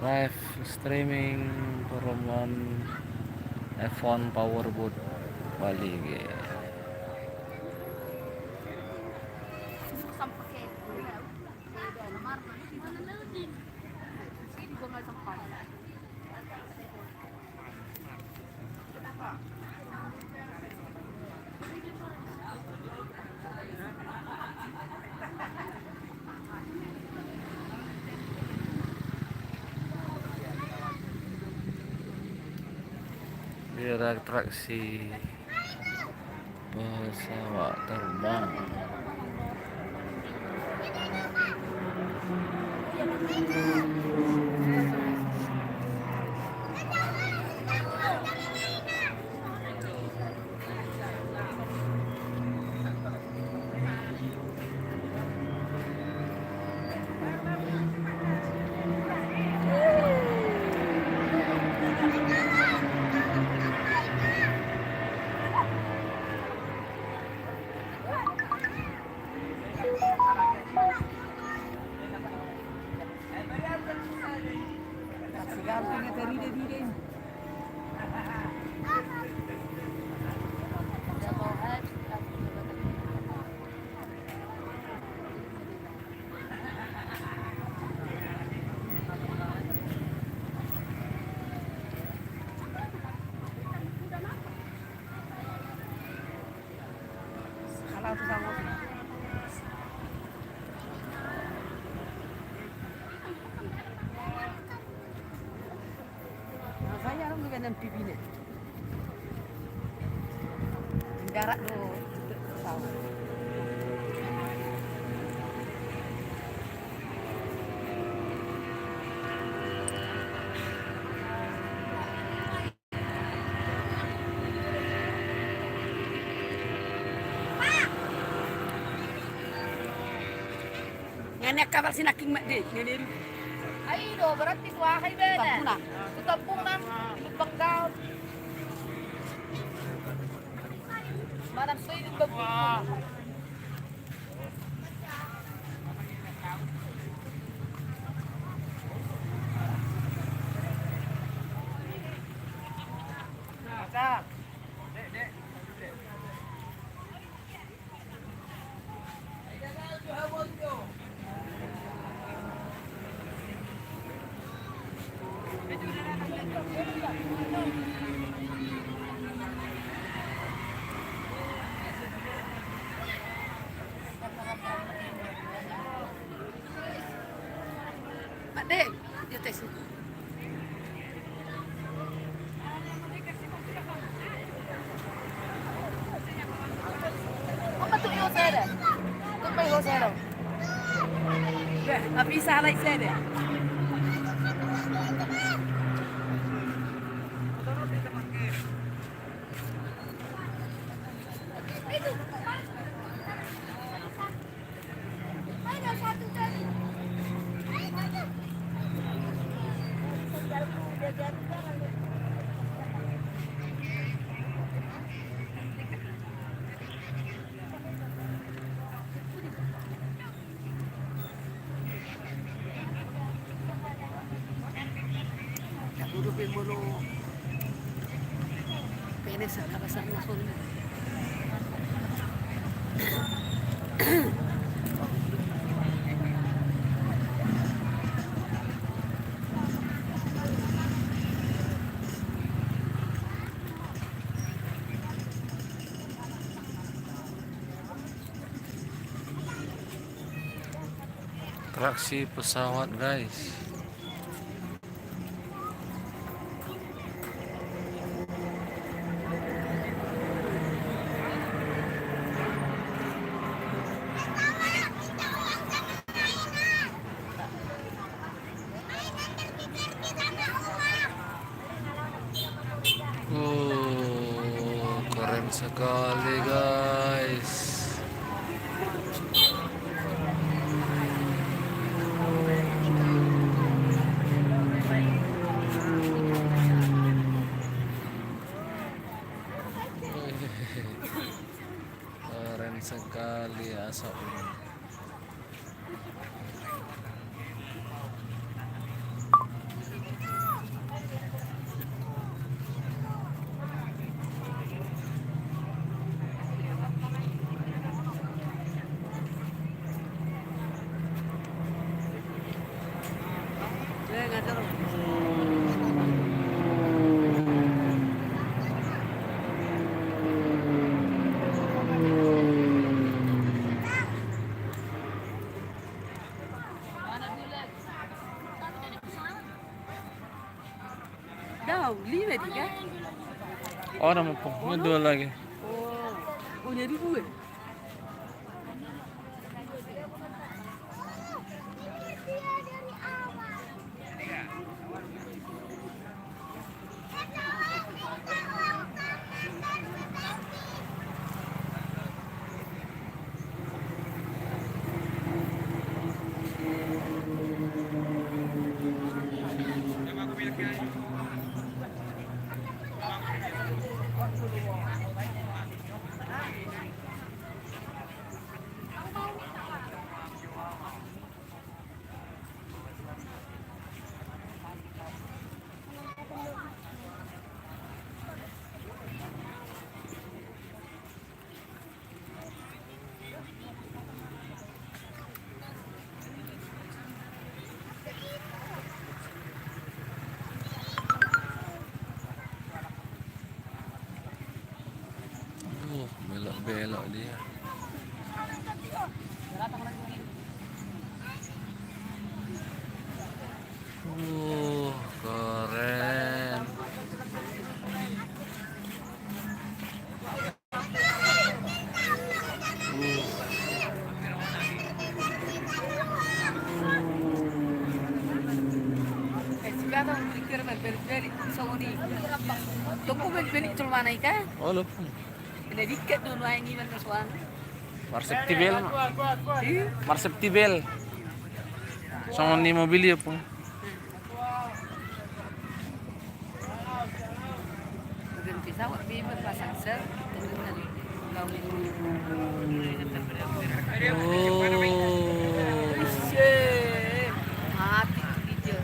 live streaming Purwon F1 Powerboat Bali guys. Biar atraksi pesawat terbang. Saya orang dengan pipi ni. Jarak tu pesawat. Nganek kapal sinaking mak di. Ngene. Ay, do, berarti kuha kay Bene. Tapuna. Tutapong na, banggaw. Manang soy din ba? Mak dek, dia tes. Apa tu yo saya dah? Tu pa yo saya dah. Tapi salah saya deh. Duduk di mulu. Penis ada pasal langsung. Atraksi pesawat guys. Keren sekali guys. Keren sekali asapnya. na daw. Daw, lima tiga. Oh, naman po. May dua lagi. Oh, punya ribu eh. Belok-belok dia. Keren. Sigado pikir berbeli songoni. Tunggu berbeli cuma naik kan? Oh, lupa. Ada dikit dulu yang iman kesuan. Marseptibel. Sih, Marseptibel. Sama ni mobil ya, pun. berhenti sawat bimbang pasang sel. Dengan kau ini. Oh. Isyee, mati hijau.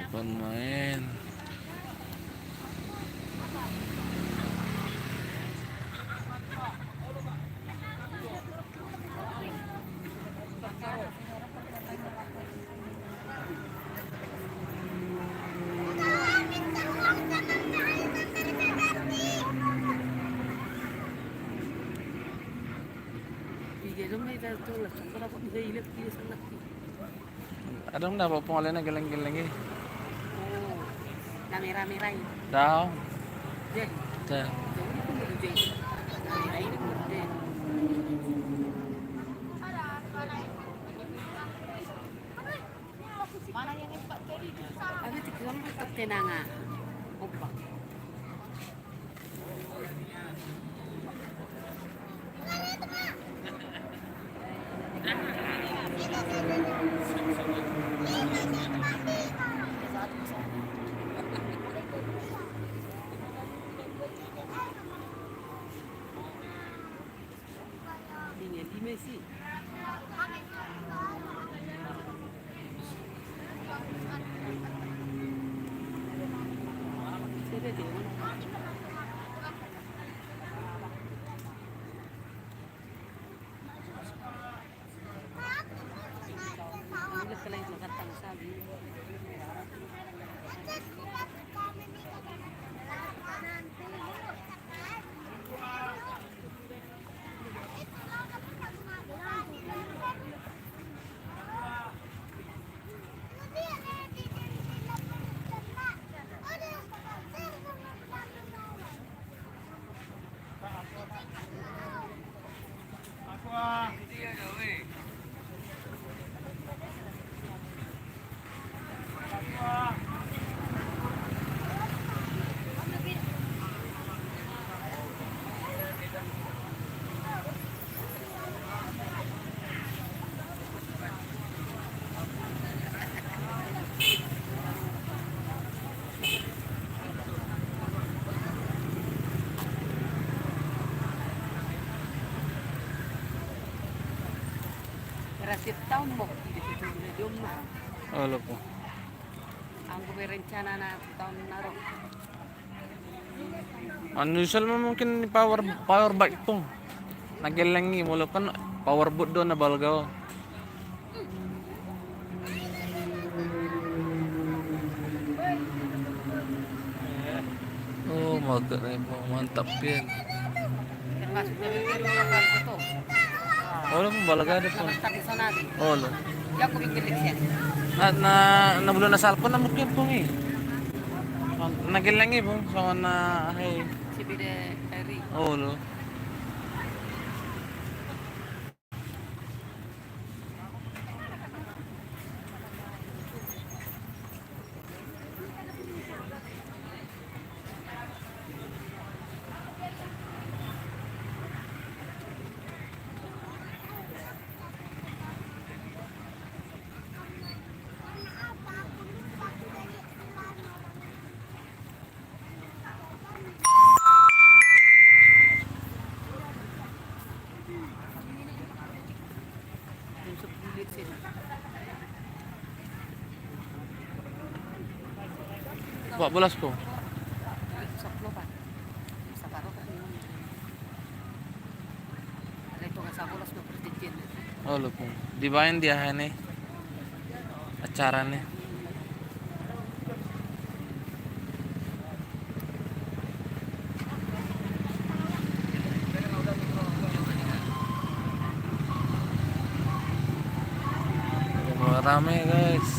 Pemain. Ada nggak apa pengolah na galang-galang eh. Rame-rame lain. Daw. Jadi, Da. ini pun berbeda. Rame-rame ini berbeda. Mana yang empat tadi? Tapi tiga orang ketenangan. Opa. Ini lima sih. Saya dia. Ini kalian makan tangsa gitu. setiap tahun mau di situ di rumah. Olo po. Ang berencana na tahun naroon. Unusual mo mungkin power bike po. Nagelangi mo kan power boat doon na balgaw. Oh, mantap yan. Termasuk na bigyan mo ng kalko to. Olo po balagada po. Basta ko sa natin. Olo. Diyan ko bigilik siya. Nabulo na salpo na mukyan po eh. Nagelangi po. So na ay. Si Bide Eri. Olo. Yung sa pulit sila. Pak bulas po. Sa plopan. Sa paro ka. Ito nga sa bulas mo protectin. Olo po. Di ba yung diyahan eh? Acara nih. Rame guys.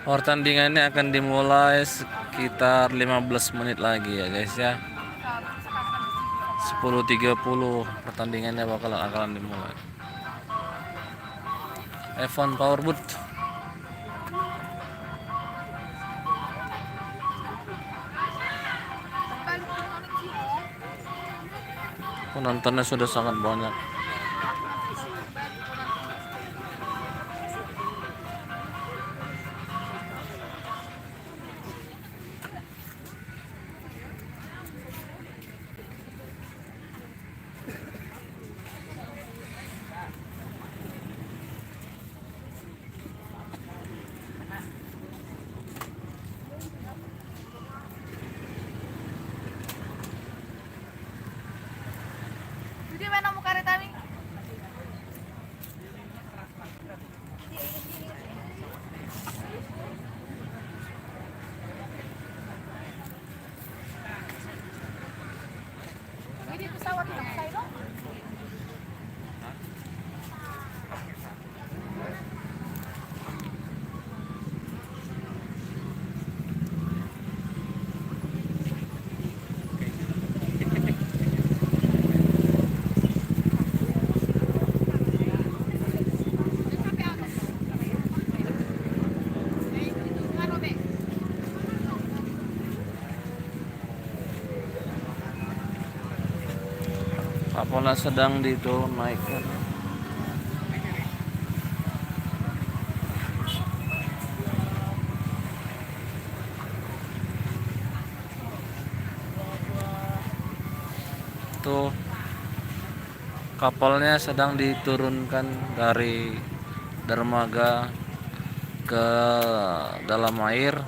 Pertandingannya akan dimulai sekitar 15 menit lagi ya guys ya. 10.30 pertandingannya akan dimulai. F1 Powerboat. Penontonnya sudah sangat banyak. Di mana mau kareta mi? Ini pesawat yang saya dong. Apalah sedang dito naik kan. itu kapalnya sedang diturunkan dari dermaga ke dalam air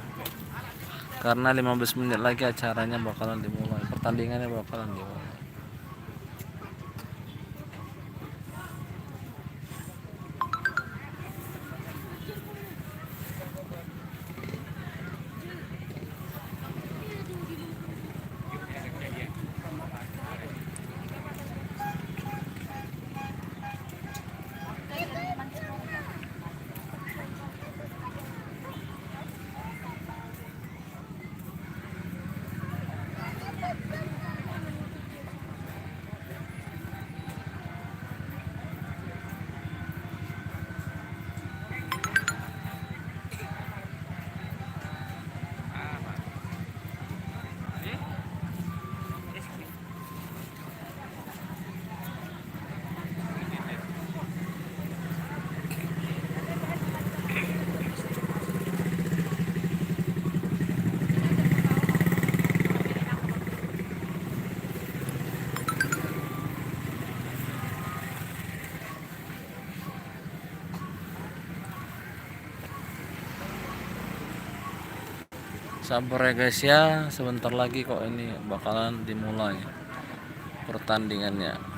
karena 15 menit lagi acaranya bakalan dimulai, pertandingannya bakalan dimulai. Sabar ya guys ya, sebentar lagi kok ini bakalan dimulai pertandingannya.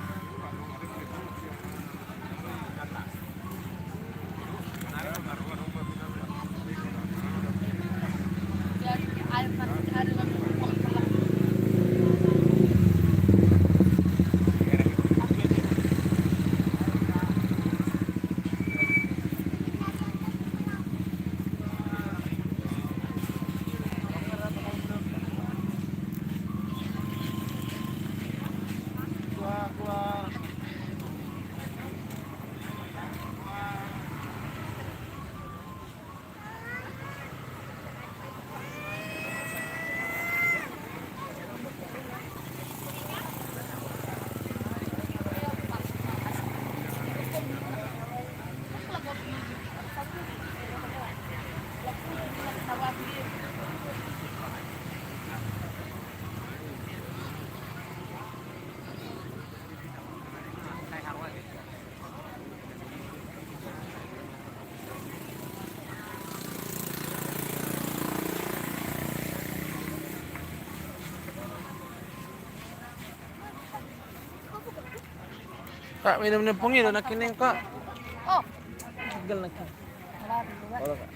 Kak, minum pungi na kining kak. Oh, Gal na kak. Wala kak.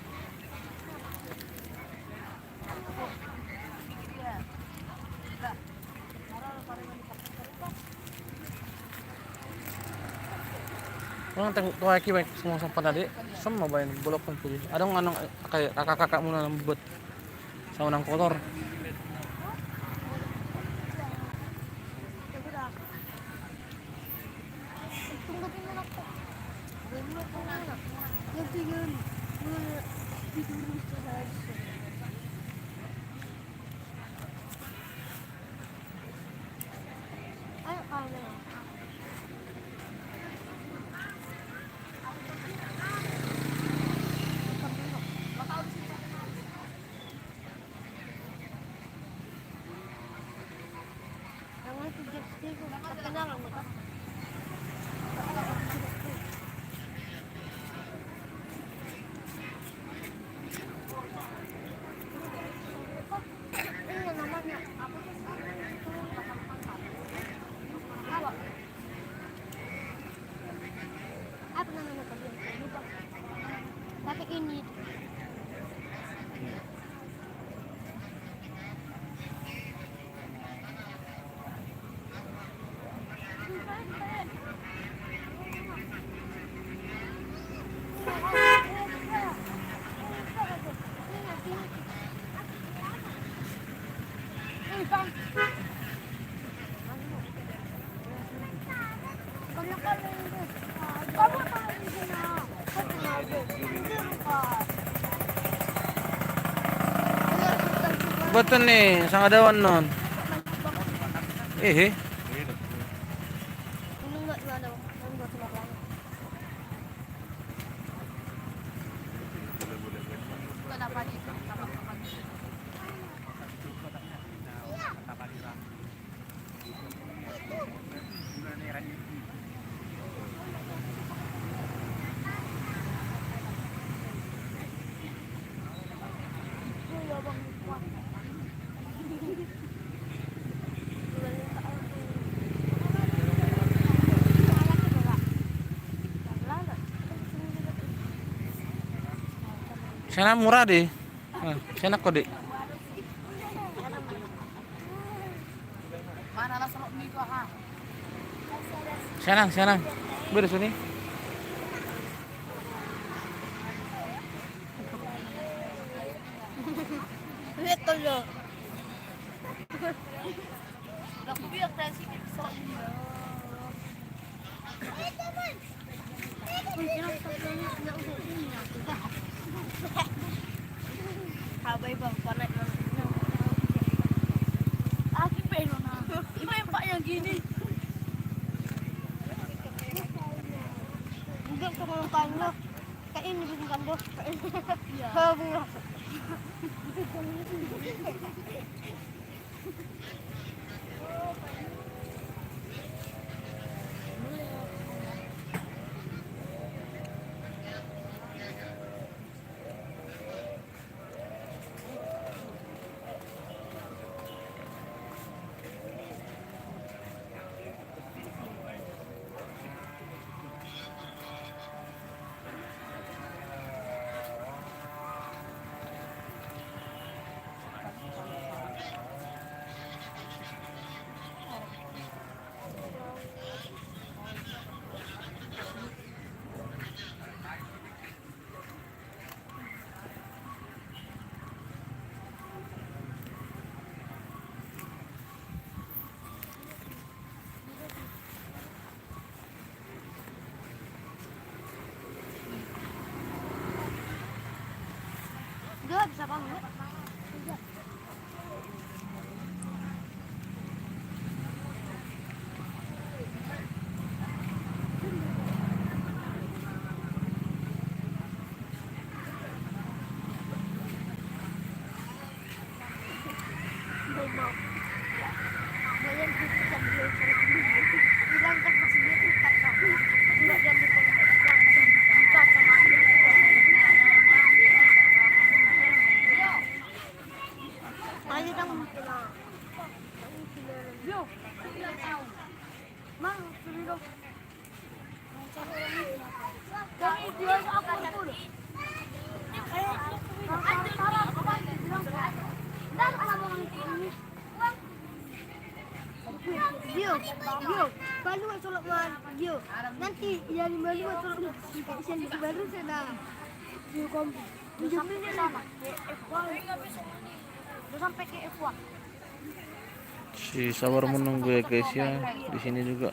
Orang tengok tuh aki baik semua sampai tadi sama bayan bulok pun pulih. Ada anong kayak kakak-kakak muna lembut sama nang kotor. tunggapin mo na po. Gawin mo po na. Ganito yun. Dito mo gusto sa radyo. Ay, ano? Ang suggestion ko, kapanalan mo ka. Ano naman yan? Awa. Apa naman ito? Dati init. Betul nih, sang adawan non. Eh. Kenapa dito? babang kuat. Sana murah deh. Sana kok deh. Mana lah selok mie kok ha? Sana. Beri sini. Lihat tuh lo. Aku biar kasih selok mie. Habay bang panas. Aki peno na. Iba yung pa yang gini. Enggak sama kanya. Kayak ini bikin kando. Kalau bunga. Enggak bisa banget. Enggak. Bayang gitu sambil bilang kan masih dia tuh kata enggak jam buka sama ayo dong yo mang sudah dong kami dia apa dulu dan anak ini Gio, baru colok man, Gio. Nanti yang baru colok sini baru sudah. Gio kom, sampai ke sana. Udah sampai ke F1. Si Sabar menunggu ya guys ya. Di sini juga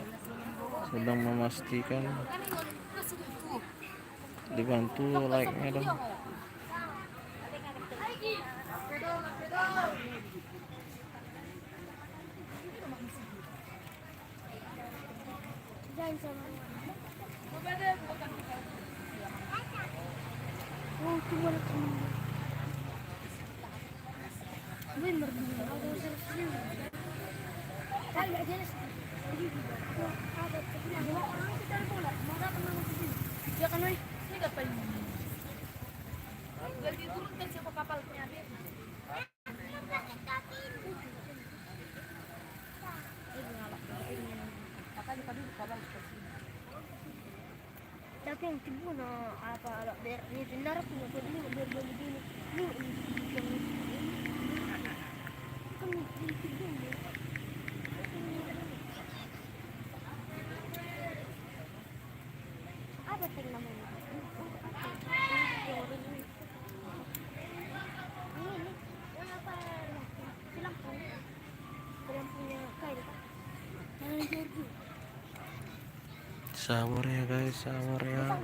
sedang memastikan. Dibantu like-nya dong. Jangan sama. Oh, cuma bener bener. Ada servisnya. Kali nggak jelas. Ada tapi orang kita bola. Mana teman sini? Ya kan, Oi? Ini enggak paling. Jadi turun kan siapa kapalnya dia. Tapi yang timbul apa kalau ini benar punya ini begini kan ini timbul ada tadi namanya ini apa bilang punya kayak itu Sabar ya guys, sabar ya.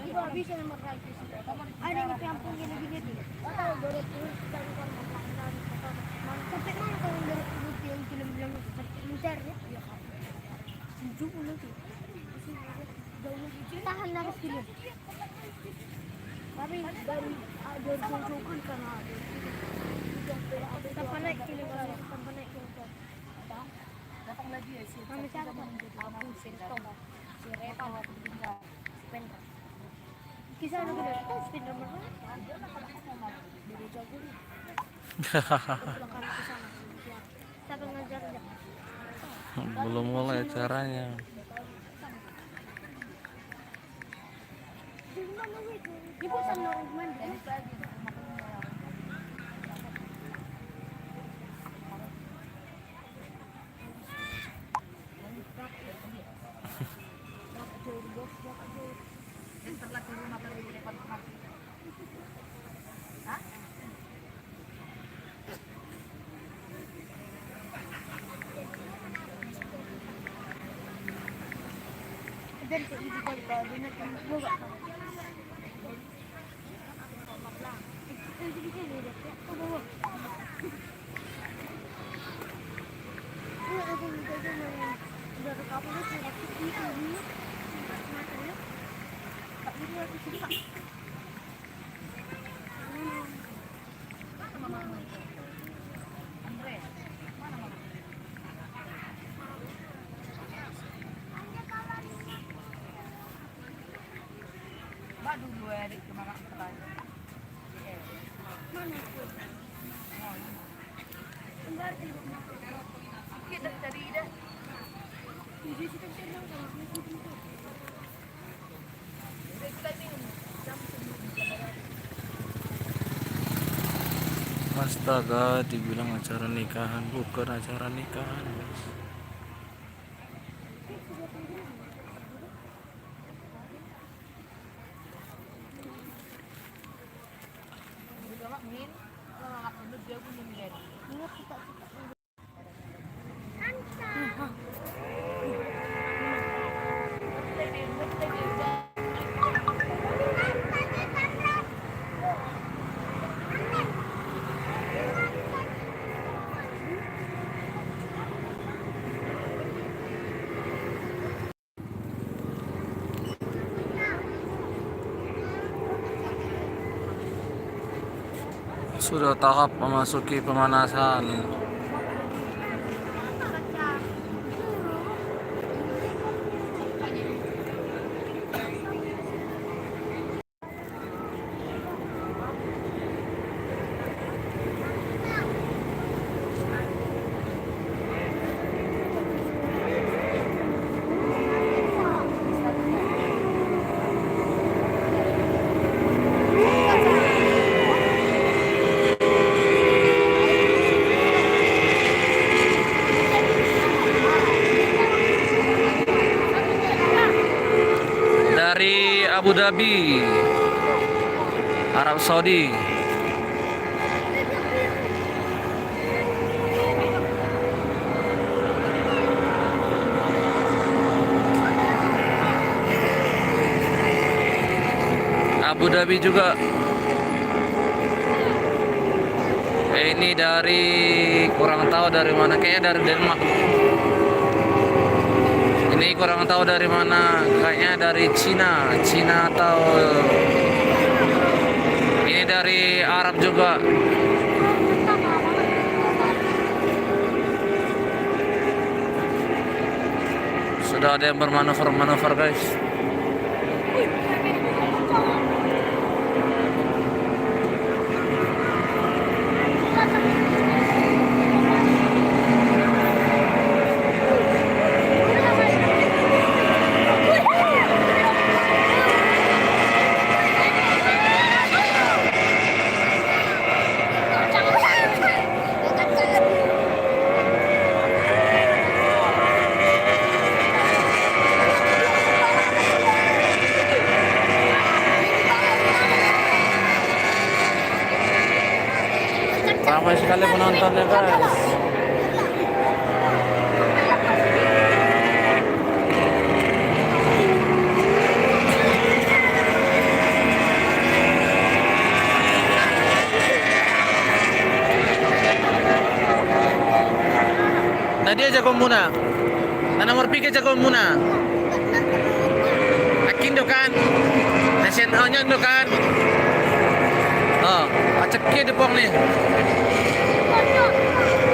Ibu bisa nomor lagi. Ada yang kampung gini-gini. Oh, dorek terus kalau kan sampai mana kalau dorek terus yang film-film militer ya? Iya, Kak. 70 tuh. Tahan harus dulu. Tapi dari ada jongjokan kan ada. Tanpa naik kilo kali, tanpa naik kilo. Datang lagi ya sih. Kami siapa? Aku sentong. Si Reva waktu tinggal. Spender. Kisah anak udah tahu spender mana? Dia lah kalau aku mau Dari jago nih. Pulang kami ke sana. Siapa ngajar dia? Belum mulai caranya. Ibu sama Uman dia. Entarlah ke rumah baru di depan rumah. Hah? Dan kayak gitu kalau dia nak gua enggak tahu. Jadi gini deh. Oh, bawa. Ini aku minta aja main. Udah ke kapal itu aku ini. Matanya. Tak bisa aku susah. Mana mama? Andre, mana mama? Mbak dulu ya di kemana tadi? Mana aku? Enggak ada. Kita cari dah. Jadi kita cenderung kalau gitu. Kita minum jam Astaga, dibilang acara nikahan, bukan acara nikahan. Udah mak min, kalau nggak perlu dia pun minum. Ingat kita suka. Sudah tahap memasuki pemanasan. Dari Abu Dhabi, Arab Saudi. Abu Dhabi juga. Ini dari kurang tahu dari mana, kayaknya dari Denmark. Ini kurang tahu dari mana, kayaknya dari Cina atau ini dari Arab juga. Sudah ada yang bermanuver guys. Ramai sekali penontonnya guys. jago muna. Na nomor pika jago muna. Akin do kan. Nasiyan nyo do kan. Oh, acak kia depong nih.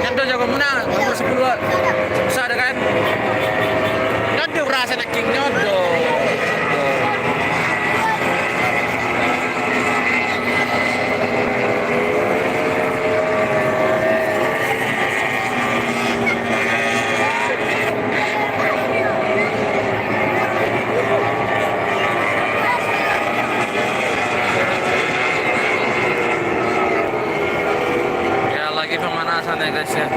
Nyodo jago muna. Nomor 10. Susah ada kan? Nyodo rasa nak king nyodo. Ya lagi pemanasan ya guys ya.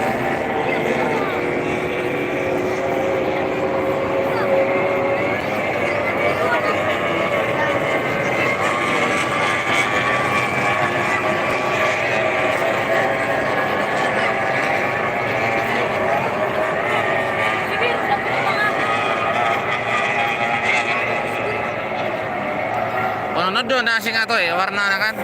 Ano doon na asing ato eh, warna na kan.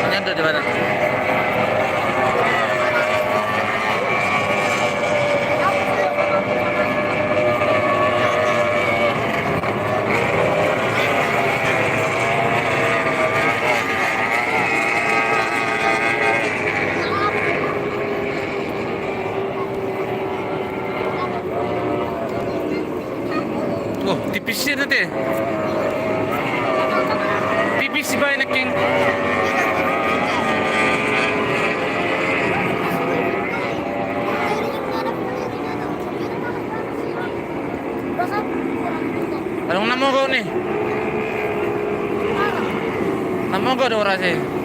Nyodo di mana? Oh, tipis yan natin. Tipis ba yung naking? Anong namogaw ni? Namogaw daw rasi.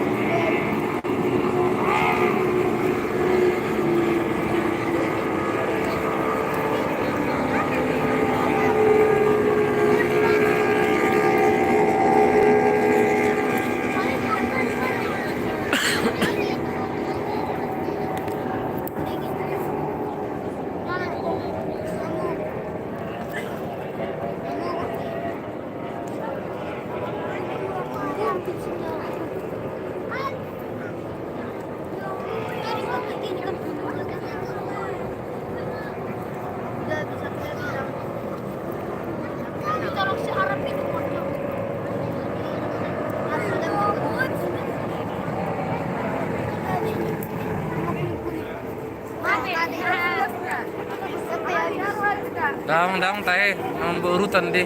Daong tayo, ang burutan di.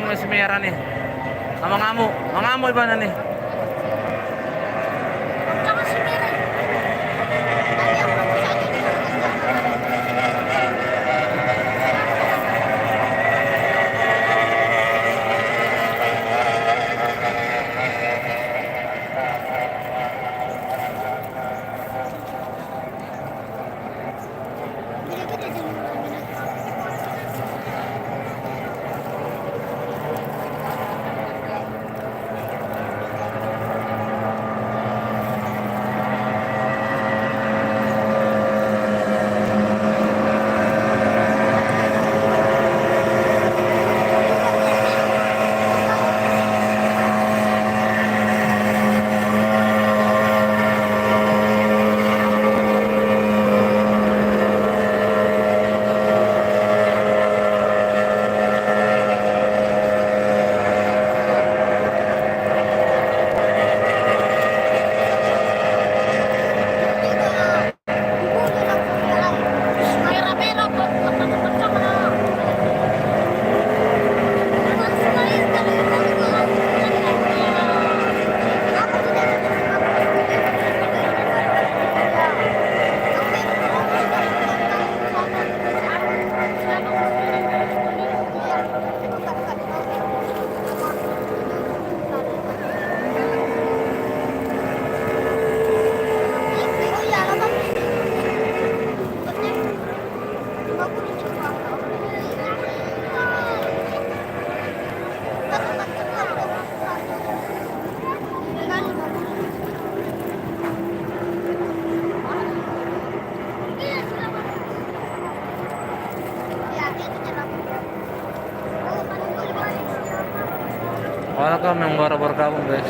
ang mesmera nih. Mangamu iba na nih. Tsaka si Mira. Lagi ako nagsasabi ng Bili kita dyan yung mga Wala kami ang barabar kabong guys.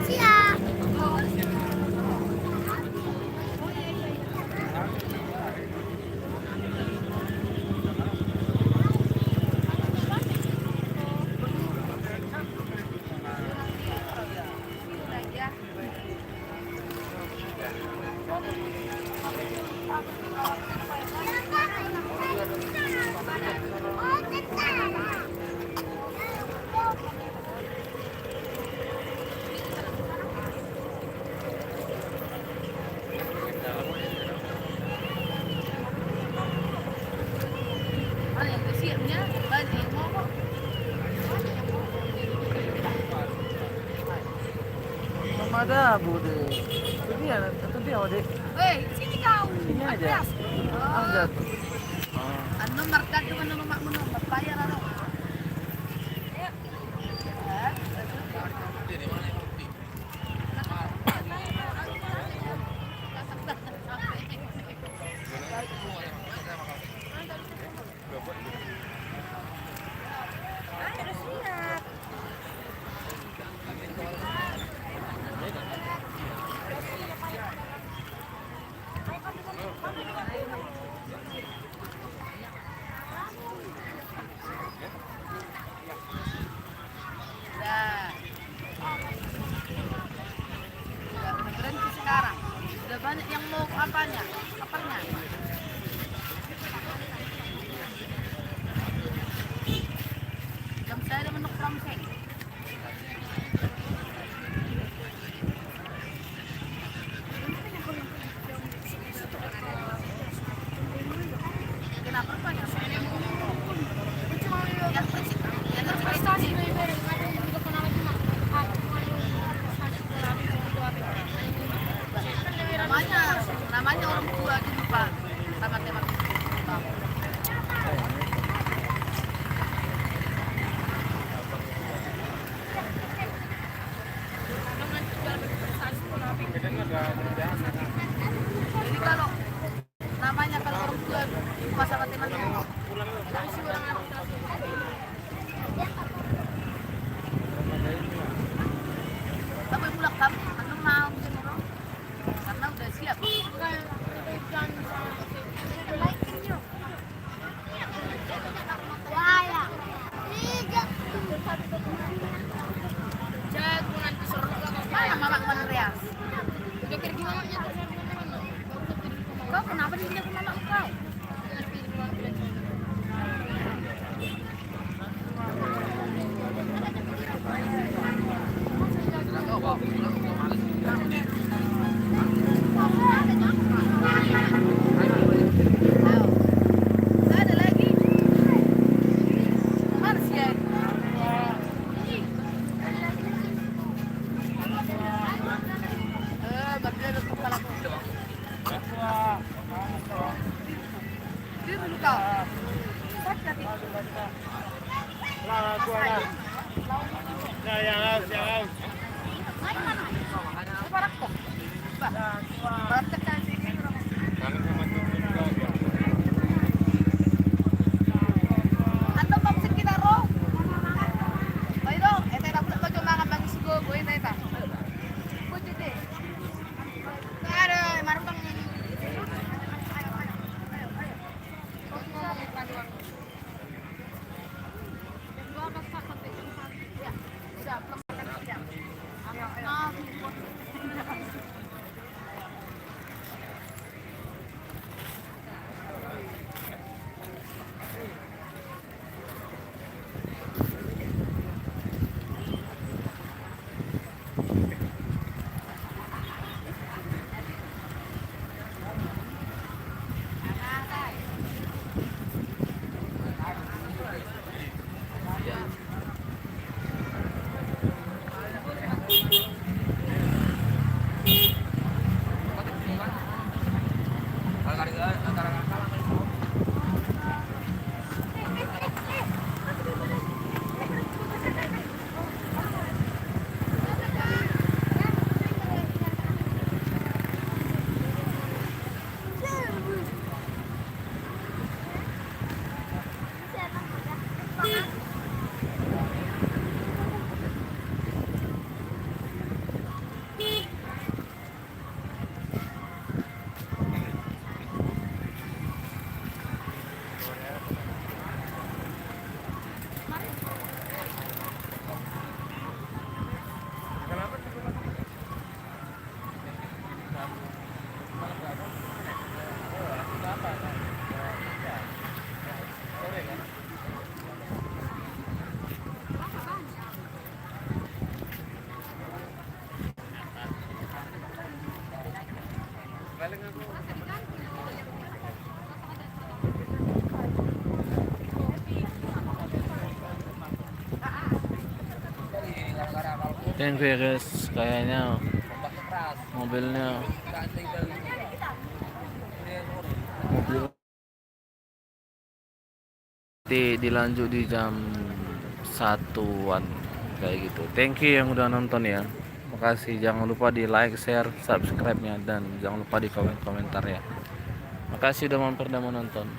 Siap. Mama ada bude. Itu dia Ode. Hei, sini kau. Sini aja. Ada tuh. Ano marka ko ano mama mo no, bayar ano. Berhenti sekarang. Sudah banyak yang mau apanya? Kapalnya. Jam saya ada menuk ramseng. Kenapa banyak? Yang berisik. Yang prestasi. Namanya orang tua gitu Pak, sama tema jadi kalau namanya kalau orang tua lupa sama tema tapi pulang kamu anu mau karena udah siap. Mana Mama Andreas? Kau kenapa dipindah ke mama kau? Ada lagi. Mana sih ya? Berbeda kepala aku. Dia dulu kau. Thank you guys, kayaknya mobilnya mobil dilanjut di jam 1-an kayak gitu. Thank you yang udah nonton ya. Makasih, jangan lupa di like, share, subscribe-nya dan jangan lupa di komen-komentar ya. Makasih udah mampir dan mau nonton.